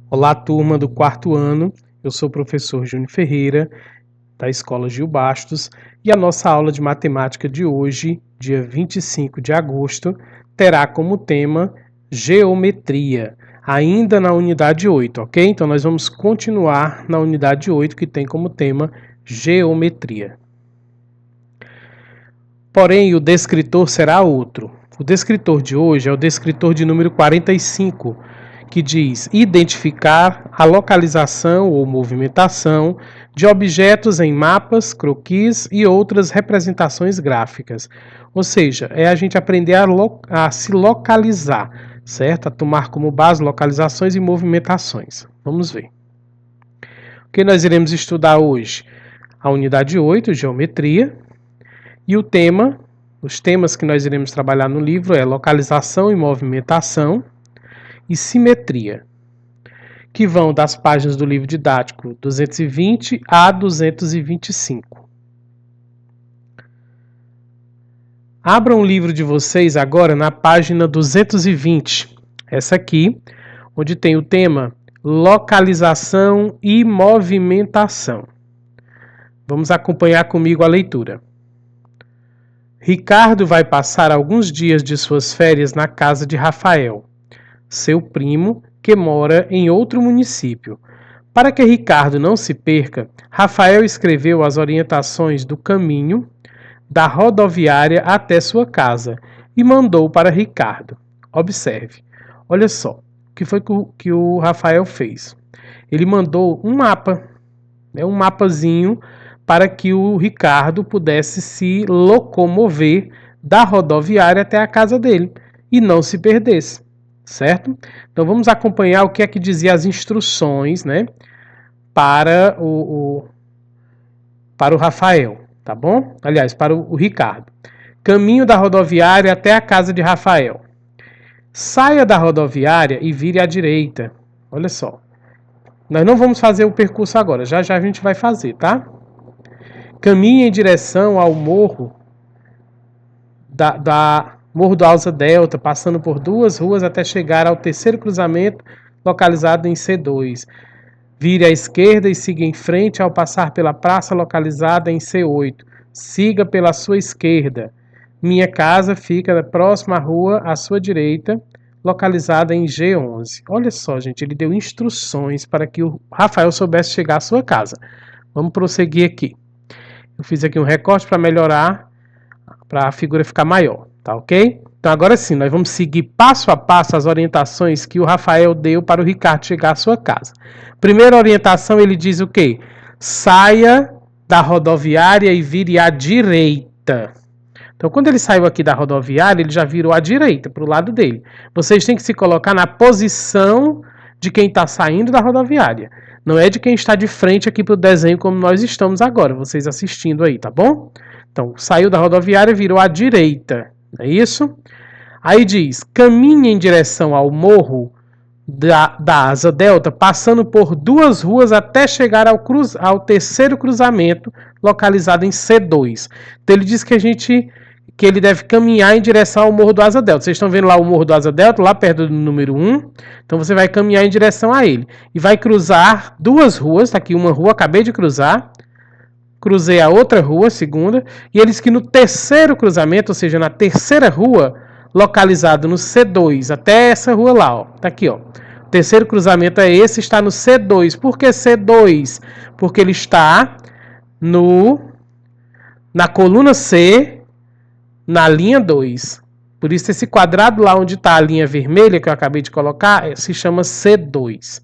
Olá, turma do quarto ano. Eu sou o professor Júnior Ferreira, da Escola Gil Bastos, e a nossa aula de matemática de hoje, dia 25 de agosto, terá como tema geometria, ainda na unidade 8, ok? Então nós vamos continuar na unidade 8, que tem como tema geometria. Porém, o descritor será outro. O descritor de hoje é o descritor de número 45, que diz identificar a localização ou movimentação de objetos em mapas, croquis e outras representações gráficas. Ou seja, é a gente aprender a se localizar, certo? A tomar como base localizações e movimentações. Vamos ver. O que nós iremos estudar hoje? A unidade 8, geometria, e os temas que nós iremos trabalhar no livro é localização e movimentação e simetria, que vão das páginas do livro didático 220 a 225. Abram o livro de vocês agora na página 220, essa aqui, onde tem o tema localização e movimentação. Vamos acompanhar comigo a leitura. Ricardo vai passar alguns dias de suas férias na casa de Rafael, seu primo, que mora em outro município. Para que Ricardo não se perca, Rafael escreveu as orientações do caminho da rodoviária até sua casa e mandou para Ricardo. Observe, olha só, o que foi que o Rafael fez? Ele mandou um mapazinho, para que o Ricardo pudesse se locomover da rodoviária até a casa dele e não se perdesse, certo? Então vamos acompanhar o que é que dizia as instruções, né, para o Rafael, tá bom? Aliás, para o Ricardo. Caminho da rodoviária até a casa de Rafael. Saia da rodoviária e vire à direita. Olha só. Nós não vamos fazer o percurso agora, já a gente vai fazer, tá? Caminhe em direção ao morro Morro do Asa Delta, passando por duas ruas até chegar ao terceiro cruzamento localizado em C2. Vire à esquerda e siga em frente ao passar pela praça localizada em C8. Siga pela sua esquerda. Minha casa fica na próxima rua à sua direita, localizada em G11. Olha só, gente, ele deu instruções para que o Rafael soubesse chegar à sua casa. Vamos prosseguir aqui. Eu fiz aqui um recorte para melhorar, para a figura ficar maior, tá ok? Então agora sim, nós vamos seguir passo a passo as orientações que o Rafael deu para o Ricardo chegar à sua casa. Primeira orientação, ele diz o quê? Saia da rodoviária e vire à direita. Então quando ele saiu aqui da rodoviária, ele já virou à direita, para o lado dele. Vocês têm que se colocar na posição de quem está saindo da rodoviária. Não é de quem está de frente aqui para o desenho como nós estamos agora, vocês assistindo aí, tá bom? Então, saiu da rodoviária e virou à direita, não é isso? Aí diz, caminhe em direção ao morro da Asa Delta, passando por duas ruas até chegar ao terceiro cruzamento, localizado em C2. Então, ele diz que ele deve caminhar em direção ao Morro do Asa Delta. Vocês estão vendo lá o Morro do Asa Delta, lá perto do número 1. Então você vai caminhar em direção a ele. E vai cruzar duas ruas. Está aqui uma rua, acabei de cruzar. Cruzei a outra rua, segunda. E eles que no terceiro cruzamento, ou seja, na terceira rua, localizado no C2, até essa rua lá, ó. Tá aqui, ó. O terceiro cruzamento é esse, está no C2. Por que C2? Porque ele está na coluna C, na linha 2. Por isso esse quadrado lá onde está a linha vermelha que eu acabei de colocar se chama C2.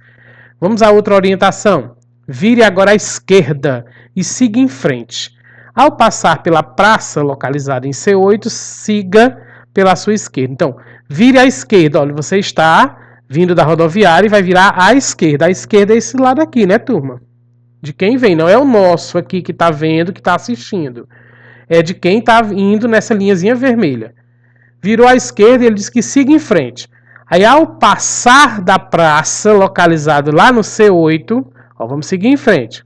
Vamos a outra orientação. Vire agora à esquerda e siga em frente. Ao passar pela praça localizada em C8, siga pela sua esquerda. Então, vire à esquerda. Olha, você está vindo da rodoviária e vai virar à esquerda. A esquerda é esse lado aqui, né, turma? De quem vem, não é o nosso aqui que está vendo, que está assistindo. É de quem está indo nessa linhazinha vermelha. Virou à esquerda e ele diz que siga em frente. Aí, ao passar da praça, localizado lá no C8, ó, vamos seguir em frente.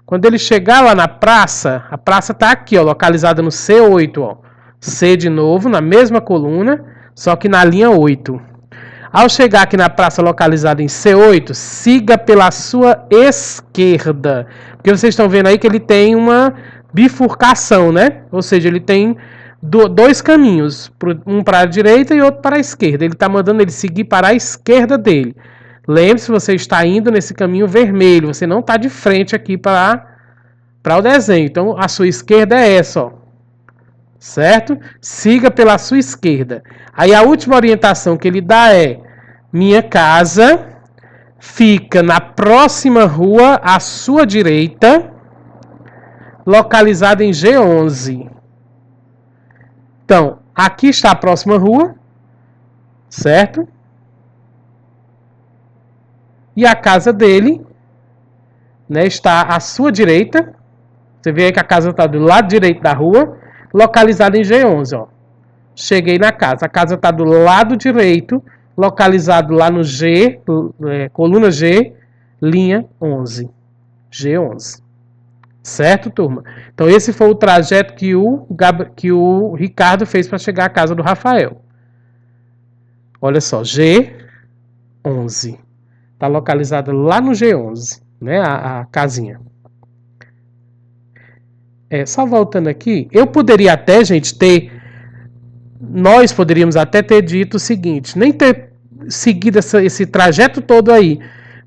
Quando ele chegar lá na praça, a praça está aqui, ó, localizada no C8. Ó. C de novo, na mesma coluna, só que na linha 8. Ao chegar aqui na praça localizada em C8, siga pela sua esquerda. Porque vocês estão vendo aí que ele tem uma bifurcação, né? Ou seja, ele tem dois caminhos, um para a direita e outro para a esquerda. Ele está mandando ele seguir para a esquerda dele. Lembre-se, você está indo nesse caminho vermelho, você não está de frente aqui para o desenho. Então, a sua esquerda é essa, ó. Certo? Siga pela sua esquerda. Aí a última orientação que ele dá é: minha casa fica na próxima rua à sua direita, localizada em G11. Então, aqui está a próxima rua, certo? E a casa dele, né, está à sua direita. Você vê aí que a casa está do lado direito da rua, localizada em G11. Ó. Cheguei na casa. A casa está do lado direito, localizado lá no G, coluna G, linha 11. G11. Certo, turma? Então, esse foi o trajeto que o Ricardo fez para chegar à casa do Rafael. Olha só, G11. Está localizada lá no G11, né? A casinha. Só voltando aqui, eu poderia até, gente, nós poderíamos até ter dito o seguinte, nem ter seguido esse trajeto todo aí,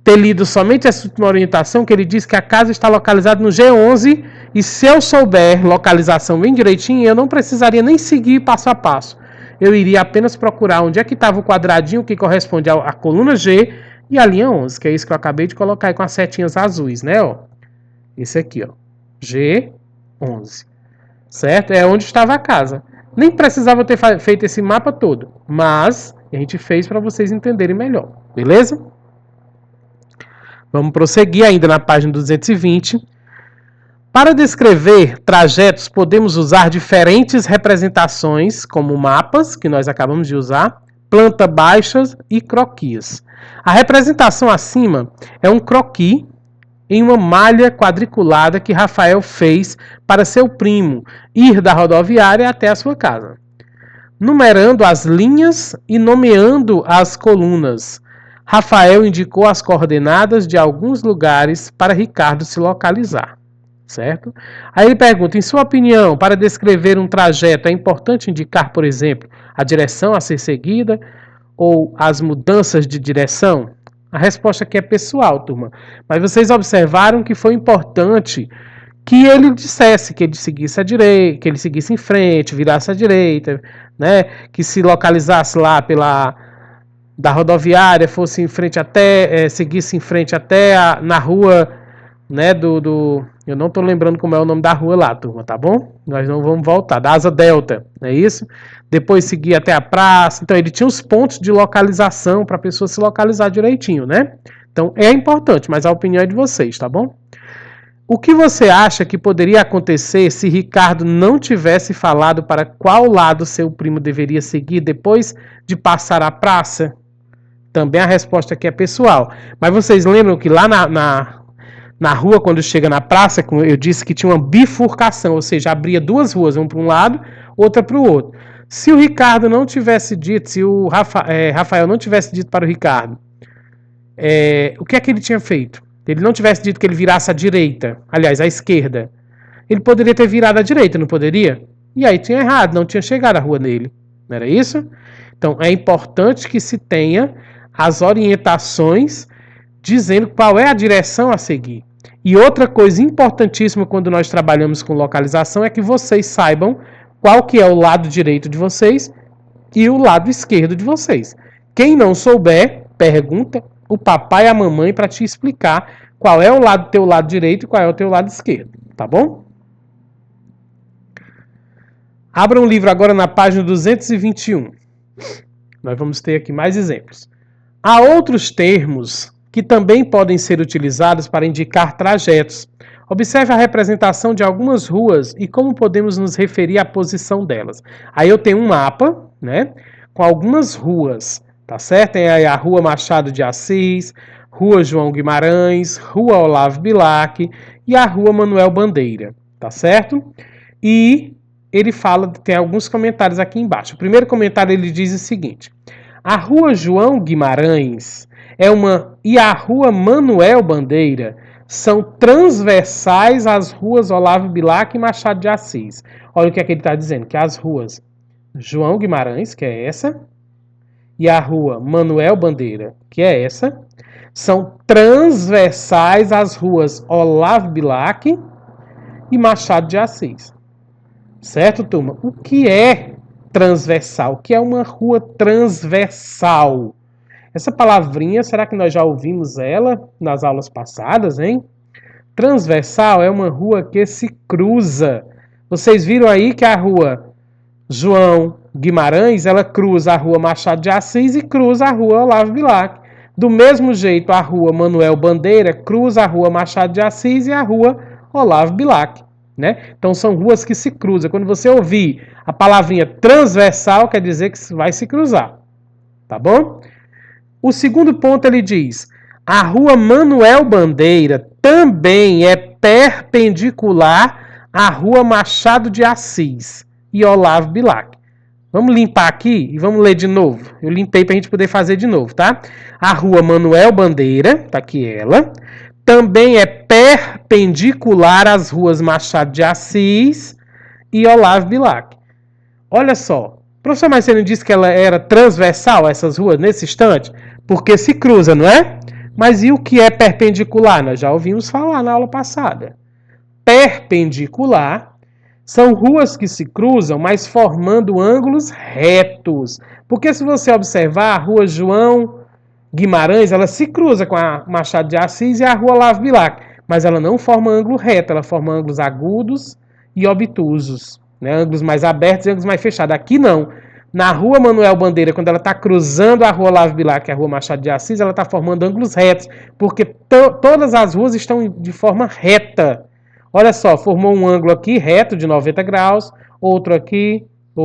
ter lido somente essa última orientação, que ele diz que a casa está localizada no G11, e se eu souber localização bem direitinho, eu não precisaria nem seguir passo a passo. Eu iria apenas procurar onde é que estava o quadradinho que corresponde à coluna G e a linha 11, que é isso que eu acabei de colocar aí com as setinhas azuis, né? Ó. Esse aqui, ó. G11. Certo? É onde estava a casa. Nem precisava ter feito esse mapa todo, mas a gente fez para vocês entenderem melhor. Beleza? Vamos prosseguir ainda na página 220. Para descrever trajetos, podemos usar diferentes representações, como mapas, que nós acabamos de usar, planta baixas e croquis. A representação acima é um croquis em uma malha quadriculada que Rafael fez para seu primo ir da rodoviária até a sua casa, numerando as linhas e nomeando as colunas. Rafael indicou as coordenadas de alguns lugares para Ricardo se localizar. Certo? Aí ele pergunta, em sua opinião, para descrever um trajeto, é importante indicar, por exemplo, a direção a ser seguida ou as mudanças de direção? A resposta aqui é pessoal, turma. Mas vocês observaram que foi importante que ele dissesse que ele seguisse à direita, que ele seguisse em frente, virasse à direita, né? Que se localizasse lá da rodoviária, fosse em frente até, seguisse em frente até na rua, né, eu não tô lembrando como é o nome da rua lá, turma, tá bom? Nós não vamos voltar, da Asa Delta, não é isso? Depois seguir até a praça. Então ele tinha os pontos de localização para a pessoa se localizar direitinho, né? Então é importante, mas a opinião é de vocês, tá bom? O que você acha que poderia acontecer se Ricardo não tivesse falado para qual lado seu primo deveria seguir depois de passar a praça? Também a resposta aqui é pessoal. Mas vocês lembram que lá na rua, quando chega na praça, como eu disse que tinha uma bifurcação, ou seja, abria duas ruas, uma para um lado, outra para o outro. Se o Ricardo não tivesse dito, se o Rafael não tivesse dito para o Ricardo, o que é que ele tinha feito? Ele não tivesse dito que ele virasse à direita, aliás, à esquerda, ele poderia ter virado à direita, não poderia? E aí tinha errado, não tinha chegado à rua dele, não era isso? Então é importante que se tenha as orientações dizendo qual é a direção a seguir. E outra coisa importantíssima quando nós trabalhamos com localização é que vocês saibam qual que é o lado direito de vocês e o lado esquerdo de vocês. Quem não souber, pergunta o papai e a mamãe para te explicar qual é o teu lado direito e qual é o teu lado esquerdo, tá bom? Abra um livro agora na página 221. Nós vamos ter aqui mais exemplos. Há outros termos que também podem ser utilizados para indicar trajetos. Observe a representação de algumas ruas e como podemos nos referir à posição delas. Aí eu tenho um mapa, né, com algumas ruas, tá certo? Tem aí a Rua Machado de Assis, Rua João Guimarães, Rua Olavo Bilac e a Rua Manuel Bandeira, tá certo? E ele tem alguns comentários aqui embaixo. O primeiro comentário ele diz o seguinte: A Rua João Guimarães e a Rua Manuel Bandeira são transversais às ruas Olavo Bilac e Machado de Assis. Olha o que é que ele está dizendo, que as ruas João Guimarães, que é essa, e a Rua Manuel Bandeira, que é essa, são transversais às ruas Olavo Bilac e Machado de Assis. Certo, turma? O que é transversal? O que é uma rua transversal? Essa palavrinha, será que nós já ouvimos ela nas aulas passadas, hein? Transversal é uma rua que se cruza. Vocês viram aí que a rua João Guimarães, ela cruza a rua Machado de Assis e cruza a rua Olavo Bilac. Do mesmo jeito, a rua Manuel Bandeira cruza a rua Machado de Assis e a rua Olavo Bilac. Né? Então são ruas que se cruzam. Quando você ouvir a palavrinha transversal, quer dizer que vai se cruzar. Tá bom? O segundo ponto ele diz: a rua Manuel Bandeira também é perpendicular à rua Machado de Assis e Olavo Bilac. Vamos limpar aqui e vamos ler de novo. Eu limpei para a gente poder fazer de novo, tá? A rua Manuel Bandeira, tá aqui ela, também é perpendicular às ruas Machado de Assis e Olavo Bilac. Olha só, o professor Marcelino disse que ela era transversal, essas ruas, nesse instante, porque se cruza, não é? Mas e o que é perpendicular? Nós já ouvimos falar na aula passada. Perpendicular são ruas que se cruzam, mas formando ângulos retos. Porque se você observar, a rua João Guimarães, ela se cruza com a Machado de Assis e a rua Olavo Bilac, mas ela não forma ângulo reto, ela forma ângulos agudos e obtusos, né? Ângulos mais abertos e ângulos mais fechados. Aqui não. Na rua Manuel Bandeira, quando ela está cruzando a rua Olavo Bilac e a rua Machado de Assis, ela está formando ângulos retos, porque todas as ruas estão de forma reta. Olha só, formou um ângulo aqui reto de 90 graus, outro aqui e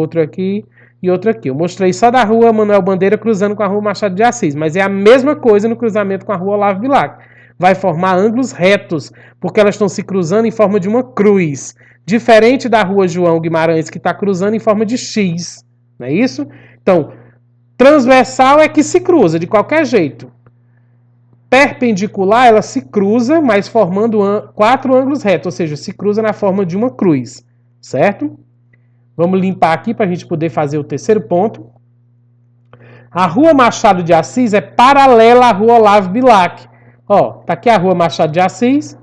outro aqui. Eu mostrei só da rua Manuel Bandeira cruzando com a rua Machado de Assis, mas é a mesma coisa no cruzamento com a rua Olavo Bilac. Vai formar ângulos retos, porque elas estão se cruzando em forma de uma cruz. Diferente da rua João Guimarães, que está cruzando em forma de X. Não é isso? Então, transversal é que se cruza de qualquer jeito. Perpendicular, ela se cruza, mas formando 4 ângulos retos, ou seja, se cruza na forma de uma cruz, certo? Vamos limpar aqui para a gente poder fazer o terceiro ponto. A rua Machado de Assis é paralela à rua Olavo Bilac. Ó, tá aqui a rua Machado de Assis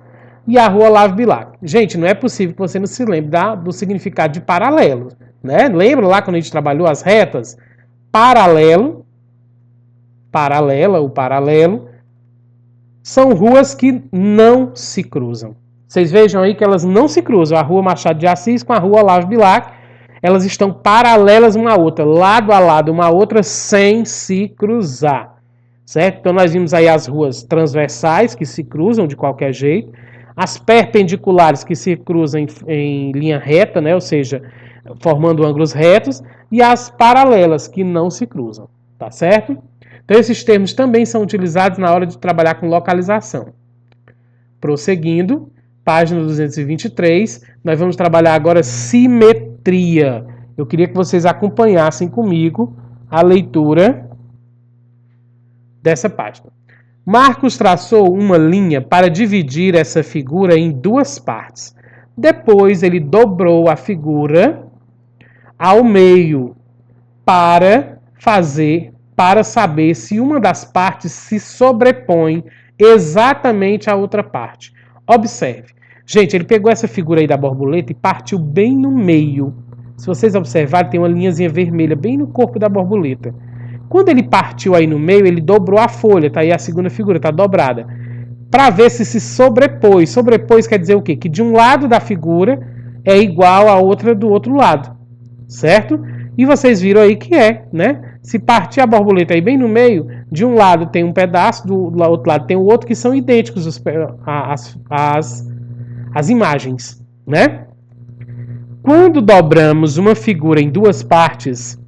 e a rua Olavo Bilac. Gente, não é possível que você não se lembre do significado de paralelo, né? Lembra lá quando a gente trabalhou as retas? Paralelo, paralela, o paralelo, são ruas que não se cruzam. Vocês vejam aí que elas não se cruzam. A rua Machado de Assis com a rua Olavo Bilac, elas estão paralelas uma à outra, lado a lado uma à outra, sem se cruzar. Certo? Então nós vimos aí as ruas transversais, que se cruzam de qualquer jeito, as perpendiculares, que se cruzam em linha reta, né? Ou seja, formando ângulos retos, e as paralelas, que não se cruzam. Tá certo? Então esses termos também são utilizados na hora de trabalhar com localização. Prosseguindo, página 223, nós vamos trabalhar agora simetria. Eu queria que vocês acompanhassem comigo a leitura dessa página. Marcos traçou uma linha para dividir essa figura em 2 partes. Depois ele dobrou a figura ao meio para saber se uma das partes se sobrepõe exatamente à outra parte. Observe. Gente, ele pegou essa figura aí da borboleta e partiu bem no meio. Se vocês observarem, tem uma linhazinha vermelha bem no corpo da borboleta. Quando ele partiu aí no meio, ele dobrou a folha, tá aí a segunda figura, tá dobrada. Para ver se sobrepôs. Sobrepôs quer dizer o quê? Que de um lado da figura é igual a outra do outro lado, certo? E vocês viram aí que é, né? Se partir a borboleta aí bem no meio, de um lado tem um pedaço, do outro lado tem o outro, que são idênticos as imagens, né? Quando dobramos uma figura em 2 partes,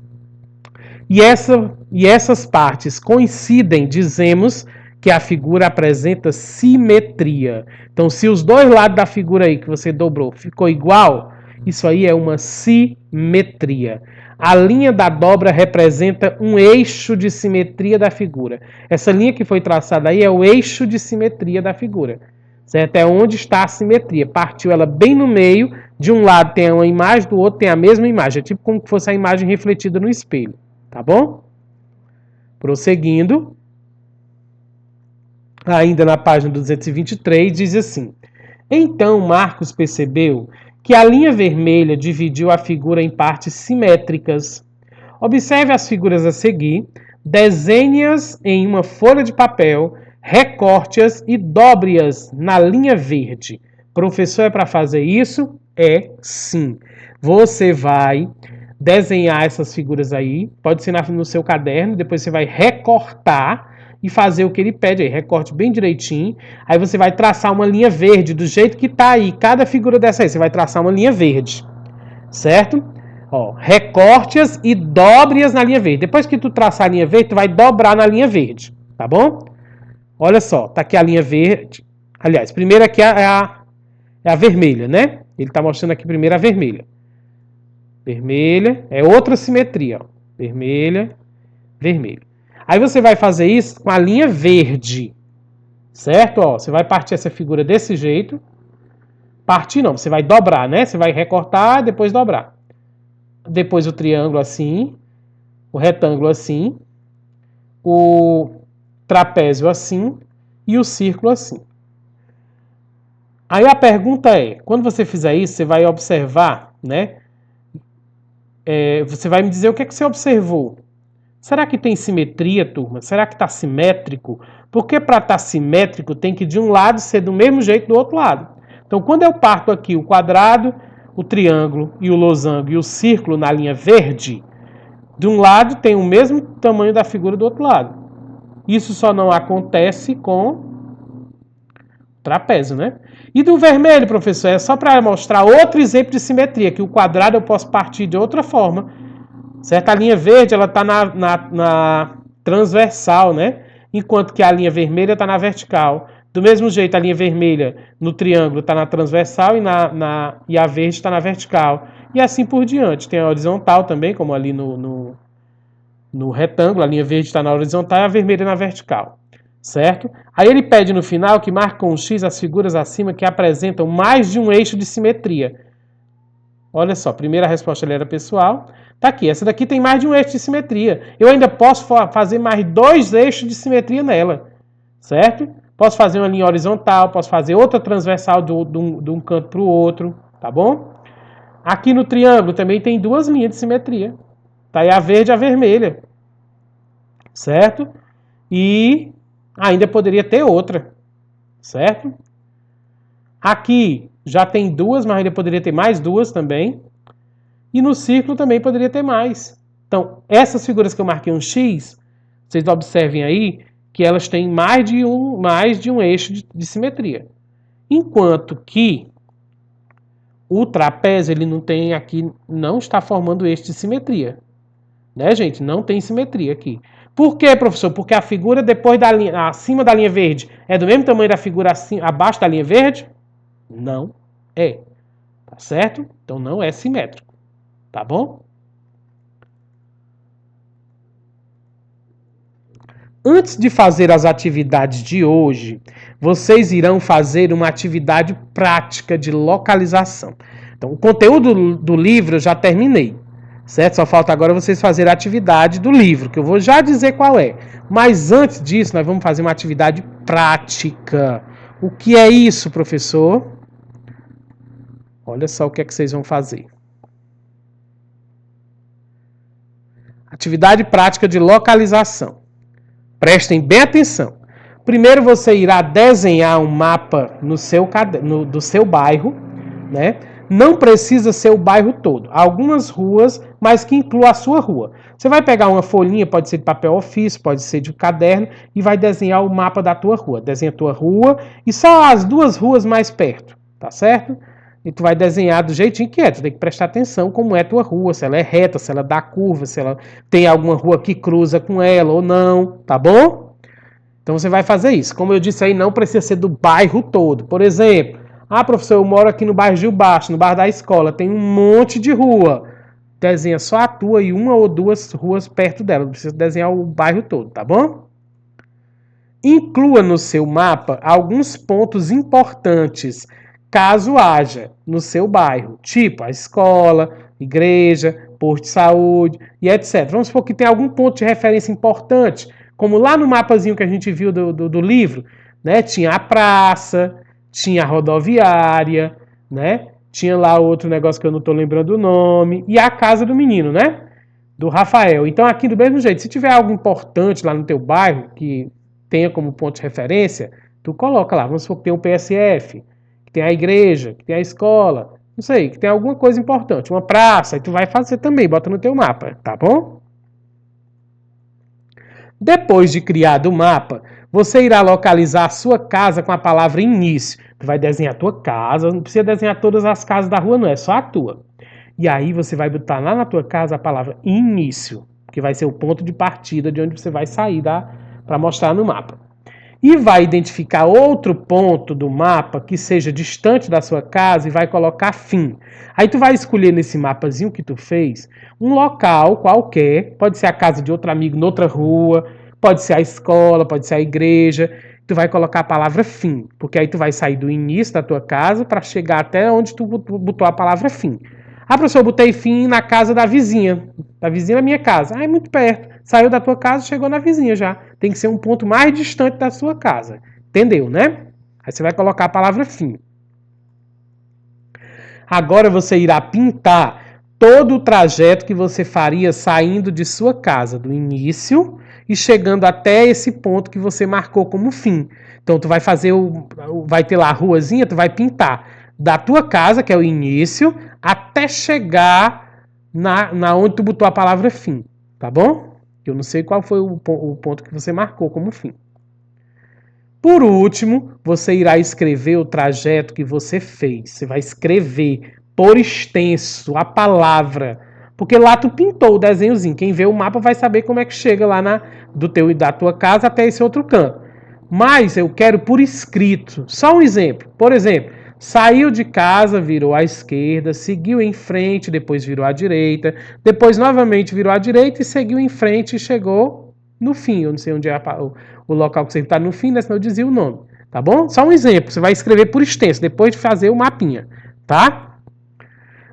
e essas partes coincidem, dizemos que a figura apresenta simetria. Então, se os 2 lados da figura aí que você dobrou ficou igual, isso aí é uma simetria. A linha da dobra representa um eixo de simetria da figura. Essa linha que foi traçada aí é o eixo de simetria da figura. Certo? É onde está a simetria. Partiu ela bem no meio. De um lado tem uma imagem, do outro tem a mesma imagem. É tipo como se fosse a imagem refletida no espelho. Tá bom? Prosseguindo. Ainda na página 223, diz assim: então Marcos percebeu que a linha vermelha dividiu a figura em partes simétricas. Observe as figuras a seguir, desenhe-as em uma folha de papel, recorte-as e dobre-as na linha verde. Professor, é para fazer isso? É sim. Você vai desenhar essas figuras aí, pode ser no seu caderno, depois você vai recortar e fazer o que ele pede aí, recorte bem direitinho. Aí você vai traçar uma linha verde do jeito que tá aí, cada figura dessa aí, você vai traçar uma linha verde, certo? Ó, recorte-as e dobre-as na linha verde. Depois que tu traçar a linha verde, tu vai dobrar na linha verde, tá bom? Olha só, tá aqui a linha verde. Aliás, primeiro aqui é a vermelha, né? Ele tá mostrando aqui primeiro a vermelha. Vermelha, é outra simetria, ó. Vermelha, vermelha. Aí você vai fazer isso com a linha verde, certo? Ó, você vai partir essa figura desse jeito. Partir não, você vai dobrar, né? Você vai recortar e depois dobrar. Depois o triângulo assim, o retângulo assim, o trapézio assim e o círculo assim. Aí a pergunta é, quando você fizer isso, você vai observar, né? Você vai me dizer o que é que você observou. Será que tem simetria, turma? Será que está simétrico? Porque para estar simétrico tem que de um lado ser do mesmo jeito do outro lado. Então quando eu parto aqui o quadrado, o triângulo e o losango e o círculo na linha verde, de um lado tem o mesmo tamanho da figura do outro lado. Isso só não acontece com trapézio, né? E do vermelho, professor, é só para mostrar outro exemplo de simetria, que o quadrado eu posso partir de outra forma. Certo? A linha verde ela está na transversal, né? Enquanto que a linha vermelha está na vertical. Do mesmo jeito, a linha vermelha no triângulo está na transversal e a verde está na vertical. E assim por diante. Tem a horizontal também, como ali no retângulo. A linha verde está na horizontal e a vermelha na vertical. Certo? Aí ele pede no final que marque com um X as figuras acima que apresentam mais de um eixo de simetria. Olha só, primeira resposta era pessoal. Tá aqui, essa daqui tem mais de um eixo de simetria. Eu ainda posso fazer mais 2 eixos de simetria nela, certo? Posso fazer uma linha horizontal, posso fazer outra transversal de um canto para o outro, tá bom? Aqui no triângulo também tem 2 linhas de simetria. Tá aí a verde e a vermelha, certo? E ainda poderia ter outra, certo? Aqui já tem 2, mas ainda poderia ter mais 2 também. E no círculo também poderia ter mais. Então, essas figuras que eu marquei um X, vocês observem aí que elas têm mais de um eixo de simetria. Enquanto que o trapézio, ele não tem aqui, não está formando eixo de simetria. Né, gente? Não tem simetria aqui. Por quê, professor? Porque a figura depois da linha, acima da linha verde, é do mesmo tamanho da figura abaixo da linha verde? Não é. Tá certo? Então não é simétrico. Tá bom? Antes de fazer as atividades de hoje, vocês irão fazer uma atividade prática de localização. Então, o conteúdo do livro eu já terminei, certo? Só falta agora vocês fazerem a atividade do livro, que eu vou já dizer qual é. Mas antes disso, nós vamos fazer uma atividade prática. O que é isso, professor? Olha só o que é que vocês vão fazer. Atividade prática de localização. Prestem bem atenção. Primeiro você irá desenhar um mapa do seu bairro, né? Não precisa ser o bairro todo. Algumas ruas, mas que inclua a sua rua. Você vai pegar uma folhinha, pode ser de papel ofício, pode ser de caderno, e vai desenhar o mapa da tua rua. Desenha a tua rua e só as 2 ruas mais perto, tá certo? E tu vai desenhar do jeitinho que é. Tu tem que prestar atenção como é a tua rua, se ela é reta, se ela dá curva, se ela tem alguma rua que cruza com ela ou não, tá bom? Então você vai fazer isso. Como eu disse aí, não precisa ser do bairro todo. Por exemplo, professor, eu moro aqui no bairro Gil Baixo, no bairro da escola, tem um monte de rua. desenha só a tua e uma ou duas ruas perto dela. Não precisa desenhar o bairro todo, tá bom? Inclua no seu mapa alguns pontos importantes, caso haja, no seu bairro. Tipo a escola, igreja, posto de saúde e etc. Vamos supor que tem algum ponto de referência importante, como lá no mapazinho que a gente viu do livro, né? Tinha a praça, tinha a rodoviária, né? Tinha lá outro negócio que eu não estou lembrando o nome, e a casa do menino, né? Do Rafael. Então aqui do mesmo jeito, se tiver algo importante lá no teu bairro, que tenha como ponto de referência, tu coloca lá, vamos supor que tem o PSF, que tem a igreja, que tem a escola, não sei, que tem alguma coisa importante, uma praça, e tu vai fazer também, bota no teu mapa, tá bom? Depois de criado o mapa, você irá localizar a sua casa com a palavra início. Tu vai desenhar a tua casa, não precisa desenhar todas as casas da rua não, é só a tua. E aí você vai botar lá na tua casa a palavra início, que vai ser o ponto de partida de onde você vai sair para mostrar no mapa. E vai identificar outro ponto do mapa que seja distante da sua casa e vai colocar fim. Aí tu vai escolher nesse mapazinho que tu fez um local qualquer, pode ser a casa de outro amigo noutra rua, pode ser a escola, pode ser a igreja. Tu vai colocar a palavra fim, porque aí tu vai sair do início da tua casa para chegar até onde tu botou a palavra fim. Ah, professor, eu botei fim na casa da vizinha da minha casa. Ah, é muito perto. Saiu da tua casa, chegou na vizinha já. Tem que ser um ponto mais distante da sua casa. Entendeu, né? Aí você vai colocar a palavra fim. Agora você irá pintar todo o trajeto que você faria saindo de sua casa, do início e chegando até esse ponto que você marcou como fim. Então tu vai fazer vai ter lá a ruazinha, tu vai pintar da tua casa, que é o início, até chegar na onde tu botou a palavra fim, tá bom? Eu não sei qual foi o ponto que você marcou como fim. Por último, você irá escrever o trajeto que você fez. Você vai escrever por extenso a palavra, porque lá tu pintou o desenhozinho. Quem vê o mapa vai saber como é que chega lá da tua casa até esse outro canto. Mas eu quero por escrito. Só um exemplo. Por exemplo, saiu de casa, virou à esquerda, seguiu em frente, depois virou à direita, depois novamente virou à direita e seguiu em frente e chegou no fim. Eu não sei onde é o local que você está no fim, né? Senão eu dizia o nome. Tá bom? Só um exemplo. Você vai escrever por extenso, depois de fazer o mapinha. Tá?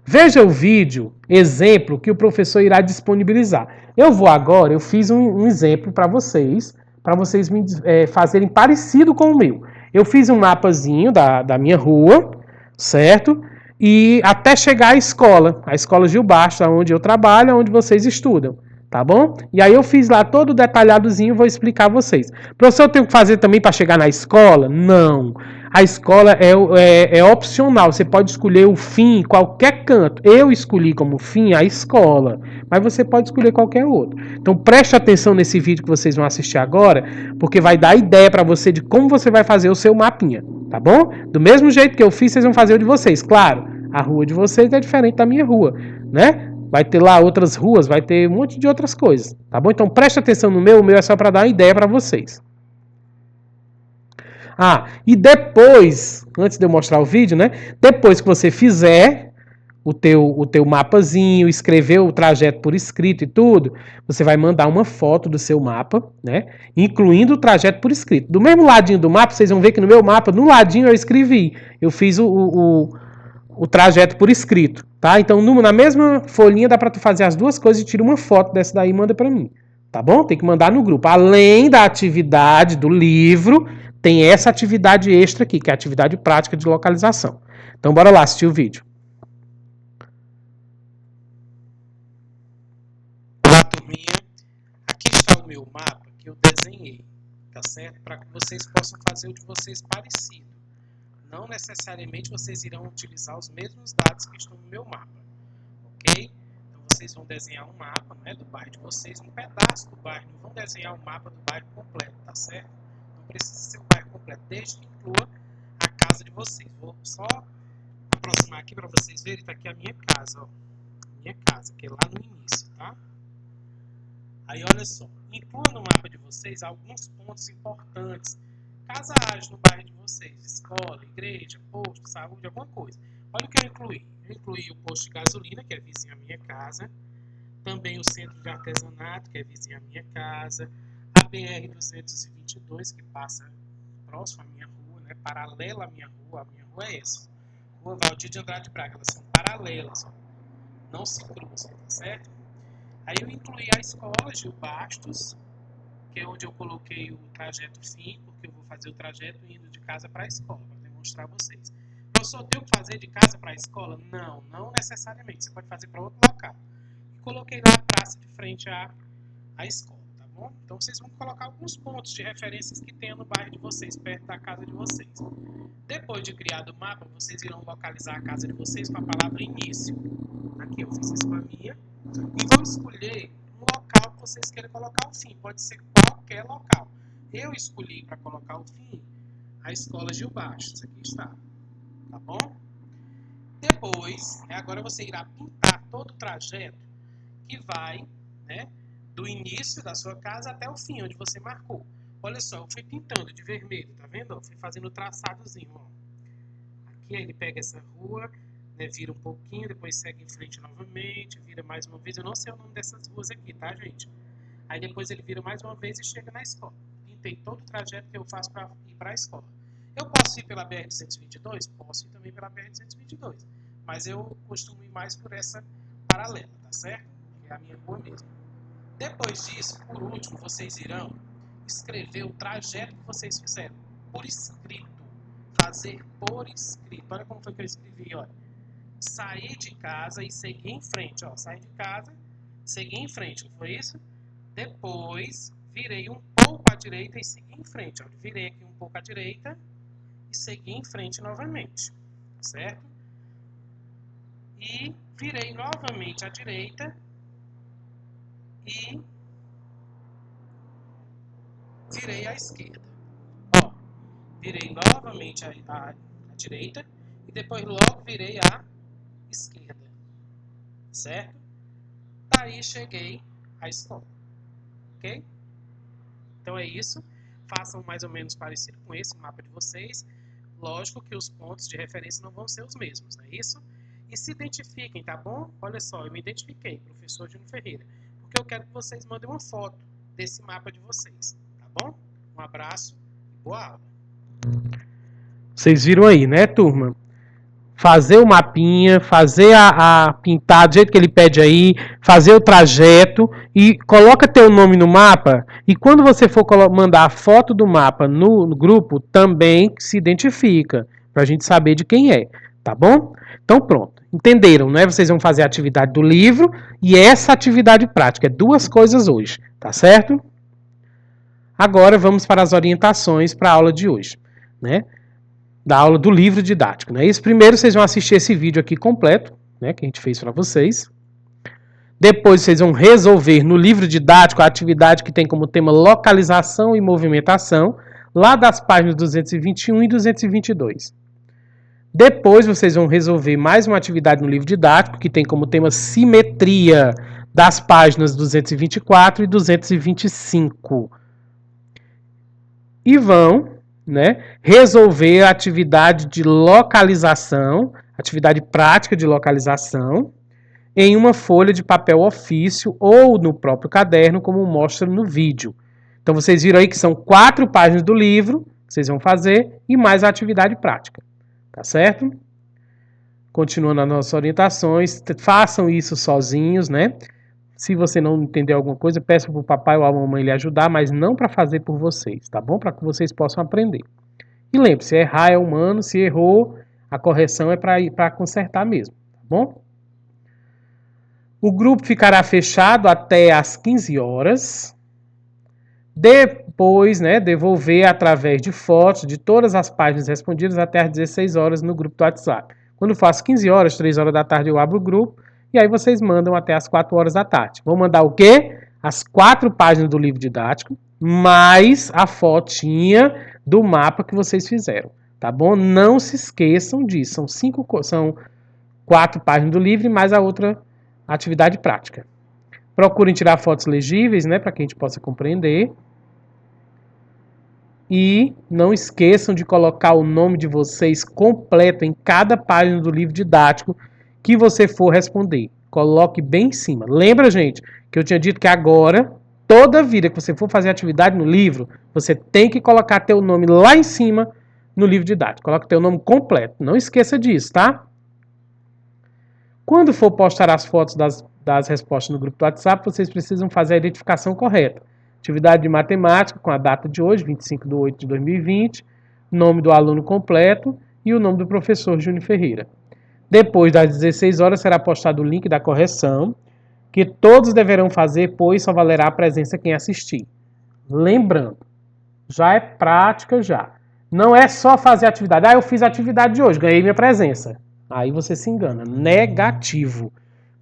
Veja o vídeo, exemplo, que o professor irá disponibilizar. Eu fiz um exemplo para vocês fazerem parecido com o meu. Eu fiz um mapazinho da minha rua, certo? E até chegar à escola, a escola Gil Bastos, onde eu trabalho, onde vocês estudam, tá bom? E aí eu fiz lá todo detalhadozinho, vou explicar a vocês. Professor, eu tenho que fazer também para chegar na escola? Não. A escola é opcional, você pode escolher o fim em qualquer canto. Eu escolhi como fim a escola, mas você pode escolher qualquer outro. Então preste atenção nesse vídeo que vocês vão assistir agora, porque vai dar ideia para você de como você vai fazer o seu mapinha, tá bom? Do mesmo jeito que eu fiz, vocês vão fazer o de vocês. Claro, a rua de vocês é diferente da minha rua, né? Vai ter lá outras ruas, vai ter um monte de outras coisas, tá bom? Então preste atenção no meu, o meu é só para dar uma ideia para vocês. Ah, e depois, antes de eu mostrar o vídeo, né? Depois que você fizer o teu mapazinho, escrever o trajeto por escrito e tudo, você vai mandar uma foto do seu mapa, né? Incluindo o trajeto por escrito. Do mesmo ladinho do mapa, vocês vão ver que no meu mapa, no ladinho eu escrevi. Eu fiz o trajeto por escrito, tá? Então, na mesma folhinha dá para tu fazer as duas coisas e tira uma foto dessa daí e manda para mim, tá bom? Tem que mandar no grupo. Além da atividade do livro, tem essa atividade extra aqui, que é a atividade prática de localização. Então, bora lá assistir o vídeo. Olá, turminha. Aqui está o meu mapa que eu desenhei, tá certo? Para que vocês possam fazer o de vocês parecido. Não necessariamente vocês irão utilizar os mesmos dados que estão no meu mapa, ok? Então, vocês vão desenhar um mapa, né, do bairro de vocês, um pedaço do bairro. Não vão desenhar o mapa do bairro completo, tá certo? Não precisa ser o bairro completo, desde que inclua a casa de vocês. Vou só aproximar aqui para vocês verem. Tá aqui a minha casa, ó. Minha casa, que é lá no início, tá? Aí, olha só. Inclua no mapa de vocês alguns pontos importantes. Caso haja no bairro de vocês, escola, igreja, posto, saúde, alguma coisa. Olha o que eu incluí. Eu incluí o posto de gasolina, que é vizinho à minha casa, também o centro de artesanato, que é vizinho à minha casa, a BR-222, que passa próximo à minha rua, né, paralela à minha rua é essa, Rua Valdir de Andrade Braga, elas são paralelas, ó, não se cruzam, tá certo? Aí eu incluí a escola Gil Bastos, que é onde eu coloquei o trajeto fim, porque eu vou fazer o trajeto indo de casa para a escola, para demonstrar a vocês. Professor, eu tenho que fazer de casa para a escola? Não, não necessariamente, você pode fazer para outro local. E coloquei lá a praça de frente à escola, tá bom? Então vocês vão colocar alguns pontos de referências que tenha no bairro de vocês, perto da casa de vocês. Depois de criado o mapa, vocês irão localizar a casa de vocês com a palavra início. Aqui eu fiz isso com a minha. E vão escolher um local que vocês queiram colocar o fim. Pode ser qualquer local. Eu escolhi para colocar o fim a escola Gil Bastos. Aqui está. Tá bom? Depois, agora você irá pintar todo o trajeto que vai, né, do início da sua casa até o fim, onde você marcou. Olha só, eu fui pintando de vermelho, tá vendo? Eu fui fazendo o traçadozinho, ó. Aqui ele pega essa rua, né, vira um pouquinho, depois segue em frente novamente, vira mais uma vez. Eu não sei o nome dessas ruas aqui, tá, gente? Aí depois ele vira mais uma vez e chega na escola. Pintei todo o trajeto que eu faço para ir para a escola. Eu posso ir pela BR-222? Posso ir também pela BR-222. Mas eu costumo ir mais por essa paralela, tá certo? Que é a minha rua mesmo. Depois disso, por último, vocês irão escrever o trajeto que vocês fizeram por escrito. Fazer por escrito. Olha como foi que eu escrevi, olha. Sair de casa e seguir em frente, ó. Sair de casa, seguir em frente, não foi isso? Depois, virei um pouco à direita e segui em frente, ó. Virei aqui um pouco à direita e segui em frente novamente, certo? E virei novamente à direita e virei à esquerda. Ó, virei novamente à direita e depois logo virei à esquerda, certo? Daí cheguei à escola, ok? Então é isso. Façam mais ou menos parecido com esse mapa de vocês. Lógico que os pontos de referência não vão ser os mesmos, não é isso? E se identifiquem, tá bom? Olha só, eu me identifiquei, professor Júnior Ferreira, porque eu quero que vocês mandem uma foto desse mapa de vocês, tá bom? Um abraço e boa aula. Vocês viram aí, né, turma? Fazer o mapinha, fazer a pintar do jeito que ele pede aí, fazer o trajeto e coloca teu nome no mapa. E quando você for mandar a foto do mapa no grupo, também se identifica, pra gente saber de quem é, tá bom? Então pronto, entenderam, né? Vocês vão fazer a atividade do livro e essa atividade prática, é duas coisas hoje, tá certo? Agora vamos para as orientações para a aula de hoje, né? Da aula do livro didático, né? Isso primeiro vocês vão assistir esse vídeo aqui completo, né, que a gente fez para vocês. Depois vocês vão resolver no livro didático a atividade que tem como tema localização e movimentação, lá das páginas 221 e 222. Depois vocês vão resolver mais uma atividade no livro didático que tem como tema simetria, das páginas 224 e 225. E vão, né, resolver a atividade de localização, atividade prática de localização, em uma folha de papel ofício ou no próprio caderno, como mostra no vídeo. Então vocês viram aí que são 4 páginas do livro que vocês vão fazer e mais a atividade prática, tá certo? Continuando as nossas orientações, façam isso sozinhos, né? Se você não entender alguma coisa, peça para o papai ou a mamãe lhe ajudar, mas não para fazer por vocês, tá bom? Para que vocês possam aprender. E lembre-se, errar é humano, se errou, a correção é para consertar mesmo, tá bom? O grupo ficará fechado até às 15 horas. Depois, né, devolver através de fotos de todas as páginas respondidas até às 16 horas no grupo do WhatsApp. Quando for às 15 horas, 3 horas da tarde, eu abro o grupo e aí vocês mandam até às 4 horas da tarde. Vão mandar o quê? As 4 páginas do livro didático, mais a fotinha do mapa que vocês fizeram, tá bom? Não se esqueçam disso. São 4 páginas do livro e mais a outra atividade prática. Procurem tirar fotos legíveis, né, para que a gente possa compreender. E não esqueçam de colocar o nome de vocês completo em cada página do livro didático que você for responder. Coloque bem em cima. Lembra, gente, que eu tinha dito que agora, toda vida que você for fazer atividade no livro, você tem que colocar teu nome lá em cima no livro didático. Coloque teu nome completo. Não esqueça disso, tá? Quando for postar as fotos das respostas no grupo do WhatsApp, vocês precisam fazer a identificação correta. Atividade de matemática com a data de hoje, 25/8/2020, nome do aluno completo e o nome do professor Júnior Ferreira. Depois das 16 horas será postado o link da correção, que todos deverão fazer, pois só valerá a presença quem assistir. Lembrando, já é prática já. Não é só fazer atividade. Eu fiz a atividade de hoje, ganhei minha presença. Aí você se engana. Negativo.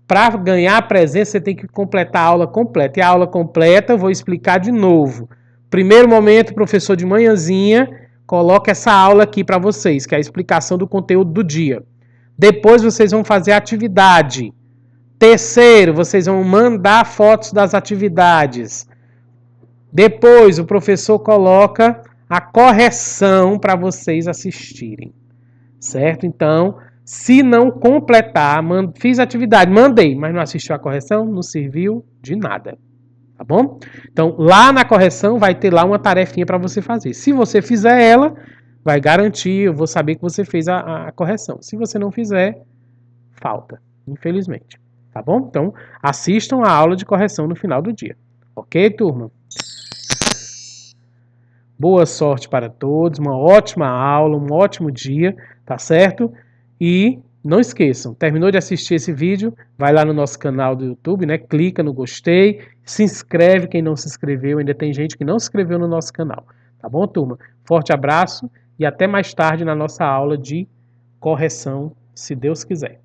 Para ganhar a presença, você tem que completar a aula completa. E a aula completa eu vou explicar de novo. Primeiro momento, professor de manhãzinha, coloca essa aula aqui para vocês, que é a explicação do conteúdo do dia. Depois vocês vão fazer a atividade. Terceiro, vocês vão mandar fotos das atividades. Depois o professor coloca a correção para vocês assistirem. Certo? Então, se não completar, fiz a atividade, mandei, mas não assistiu a correção, não serviu de nada. Tá bom? Então, lá na correção vai ter lá uma tarefinha para você fazer. Se você fizer ela, vai garantir, eu vou saber que você fez a correção. Se você não fizer, falta, infelizmente. Tá bom? Então, assistam a aula de correção no final do dia. Ok, turma? Boa sorte para todos, uma ótima aula, um ótimo dia, tá certo? E não esqueçam, terminou de assistir esse vídeo, vai lá no nosso canal do YouTube, né? Clica no gostei, se inscreve quem não se inscreveu, ainda tem gente que não se inscreveu no nosso canal. Tá bom, turma? Forte abraço e até mais tarde na nossa aula de correção, se Deus quiser.